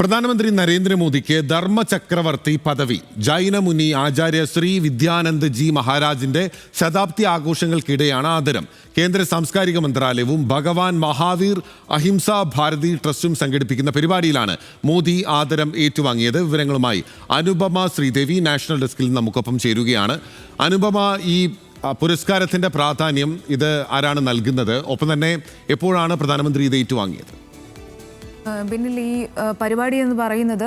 പ്രധാനമന്ത്രി നരേന്ദ്രമോദിക്ക് ധർമ്മചക്രവർത്തി പദവി. ജൈനമുനി ആചാര്യ ശ്രീ വിദ്യാനന്ദ് ജി മഹാരാജിന്റെ ശതാബ്ദി ആഘോഷങ്ങൾക്കിടെയാണ് ആദരം. കേന്ദ്ര സാംസ്കാരിക മന്ത്രാലയവും ഭഗവാൻ മഹാവീർ അഹിംസാ ഭാരതി ട്രസ്റ്റും സംഘടിപ്പിക്കുന്ന പരിപാടിയിലാണ് മോദി ആദരം ഏറ്റുവാങ്ങിയത്. വിവരങ്ങളുമായി അനുപമ ശ്രീദേവി നാഷണൽ ഡെസ്കിൽ നമുക്കൊപ്പം ചേരുകയാണ്. അനുപമ, ഈ പുരസ്കാരത്തിന്റെ പ്രാധാന്യം ഇത് ആരാണ് നൽകുന്നത്? ഒപ്പം തന്നെ എപ്പോഴാണ് പ്രധാനമന്ത്രി ഇത് ഏറ്റുവാങ്ങിയത്? പിന്നിൽ ഈ പരിപാടി എന്ന് പറയുന്നത്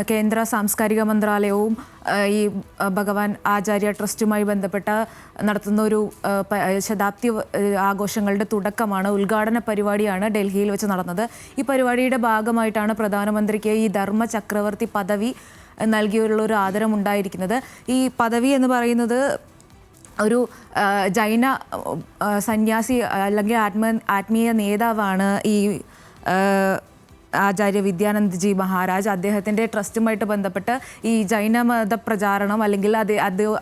കേന്ദ്ര സാംസ്കാരിക മന്ത്രാലയവും ഈ ഭഗവാൻ ആചാര്യ ട്രസ്റ്റുമായി ബന്ധപ്പെട്ട് നടത്തുന്ന ഒരു ശതാബ്ദി ആഘോഷങ്ങളുടെ തുടക്കമാണ്. ഉദ്ഘാടന പരിപാടിയാണ് ഡൽഹിയിൽ വെച്ച് നടന്നത്. ഈ പരിപാടിയുടെ ഭാഗമായിട്ടാണ് പ്രധാനമന്ത്രിക്ക് ഈ ധർമ്മ ചക്രവർത്തി പദവി നൽകിയുള്ള ഒരു ആദരം ഉണ്ടായിരിക്കുന്നത്. ഈ പദവി എന്ന് പറയുന്നത് ഒരു ജൈന സന്യാസി അല്ലെങ്കിൽ ആത്മീയ നേതാവാണ് ഈ ആചാര്യ വിദ്യാനന്ദ് ജി മഹാരാജ്. അദ്ദേഹത്തിൻ്റെ ട്രസ്റ്റുമായിട്ട് ബന്ധപ്പെട്ട് ഈ ജൈനമത പ്രചാരണം അല്ലെങ്കിൽ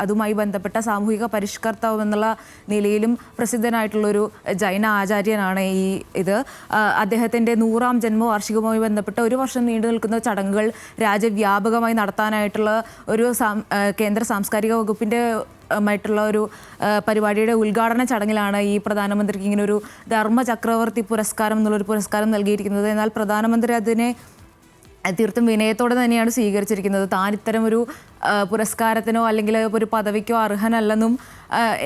അതുമായി ബന്ധപ്പെട്ട സാമൂഹിക പരിഷ്കർത്താവ് എന്നുള്ള നിലയിലും പ്രസിദ്ധനായിട്ടുള്ളൊരു ജൈന ആചാര്യനാണ് ഇത്. അദ്ദേഹത്തിൻ്റെ 100ാം ജന്മവാർഷികവുമായി ബന്ധപ്പെട്ട് ഒരു വർഷം നീണ്ടു നിൽക്കുന്ന ചടങ്ങുകൾ രാജ്യവ്യാപകമായി നടത്താനായിട്ടുള്ള ഒരു കേന്ദ്ര സാംസ്കാരിക വകുപ്പിൻ്റെ മായിട്ടുള്ള ഒരു പരിപാടിയുടെ ഉദ്ഘാടന ചടങ്ങിലാണ് ഈ പ്രധാനമന്ത്രിക്ക് ഇങ്ങനെ ഒരു ധർമ്മ ചക്രവർത്തി പുരസ്കാരം എന്നുള്ളൊരു പുരസ്കാരം നൽകിയിരിക്കുന്നത്. എന്നാൽ പ്രധാനമന്ത്രി അതിനെ തീർത്തും വിനയത്തോടെ തന്നെയാണ് സ്വീകരിച്ചിരിക്കുന്നത്. താൻ ഇത്തരം ഒരു പുരസ്കാരത്തിനോ അല്ലെങ്കിൽ ഒരു പദവിക്കോ അർഹനല്ലെന്നും,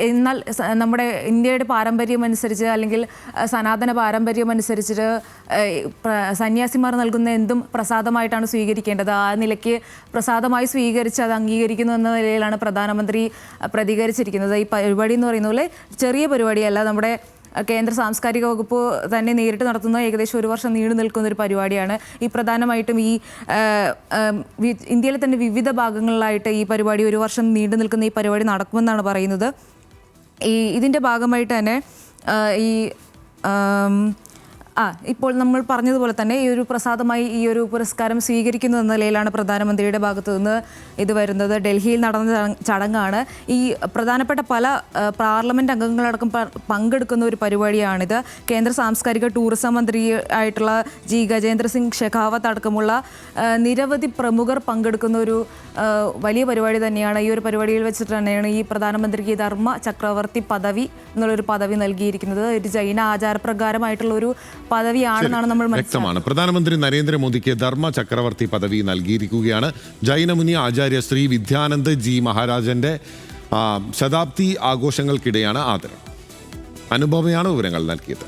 എന്നാൽ നമ്മുടെ ഇന്ത്യയുടെ പാരമ്പര്യം അനുസരിച്ച് അല്ലെങ്കിൽ സനാതന പാരമ്പര്യം അനുസരിച്ചിട്ട് സന്യാസിമാർ നൽകുന്ന എന്തും പ്രസാദമായിട്ടാണ് സ്വീകരിക്കേണ്ടത്. ആ നിലയ്ക്ക് പ്രസാദമായി സ്വീകരിച്ച് അത് അംഗീകരിക്കുന്നു എന്ന നിലയിലാണ് പ്രധാനമന്ത്രി പ്രതികരിച്ചിരിക്കുന്നത്. ഈ പരിപാടി എന്ന് പറയുന്ന പോലെ ചെറിയ പരിപാടിയല്ല. നമ്മുടെ കേന്ദ്ര സാംസ്കാരിക വകുപ്പ് തന്നെ നേരിട്ട് നടത്തുന്ന ഏകദേശം ഒരു വർഷം നീണ്ടു നിൽക്കുന്ന ഒരു പരിപാടിയാണ്. ഈ പ്രധാനമായിട്ടും ഈ ഇന്ത്യയിലെ തന്നെ വിവിധ ഭാഗങ്ങളിലായിട്ട് ഈ പരിപാടി ഒരു വർഷം നീണ്ടു നിൽക്കുന്ന ഈ പരിപാടി നടക്കുമെന്നാണ് പറയുന്നത്. ഇതിൻ്റെ ഭാഗമായിട്ട് തന്നെ ഇപ്പോൾ നമ്മൾ പറഞ്ഞതുപോലെ തന്നെ ഈ ഒരു പ്രസാദമായി ഈ ഒരു പുരസ്കാരം സ്വീകരിക്കുന്നു എന്ന നിലയിലാണ് പ്രധാനമന്ത്രിയുടെ ഭാഗത്തു നിന്ന് ഇത് വരുന്നത്. ഡൽഹിയിൽ നടന്ന ചടങ്ങാണ്. ഈ പ്രധാനപ്പെട്ട പല പാർലമെൻറ്റ് അംഗങ്ങളടക്കം പങ്കെടുക്കുന്ന ഒരു പരിപാടിയാണിത്. കേന്ദ്ര സാംസ്കാരിക ടൂറിസം മന്ത്രി ആയിട്ടുള്ള ജി ഗജേന്ദ്ര സിംഗ് ഷെഖാവത്ത് അടക്കമുള്ള നിരവധി പ്രമുഖർ പങ്കെടുക്കുന്ന ഒരു വലിയ പരിപാടി തന്നെയാണ്. ഈ ഒരു പരിപാടിയിൽ വെച്ചിട്ട് തന്നെയാണ് ഈ പ്രധാനമന്ത്രിക്ക് ധർമ്മ ചക്രവർത്തി പദവി എന്നുള്ളൊരു പദവി നൽകിയിരിക്കുന്നത്. ഒരു ജൈന ആചാരപ്രകാരമായിട്ടുള്ള ഒരു പദവിയാണെന്നാണ് നമ്മൾ വ്യക്തമാണ്. പ്രധാനമന്ത്രി നരേന്ദ്രമോദിക്ക് ധർമ്മ ചക്രവർത്തി പദവി നൽകിയിരിക്കുകയാണ്. ജൈനമുനി ആചാര്യ ശ്രീ വിദ്യാനന്ദ് ജി മഹാരാജന്റെ ശതാബ്ദി ആഘോഷങ്ങൾക്കിടെയാണ് ആദരം. അനുഭവമാണ് വിവരങ്ങൾ നൽകിയത്.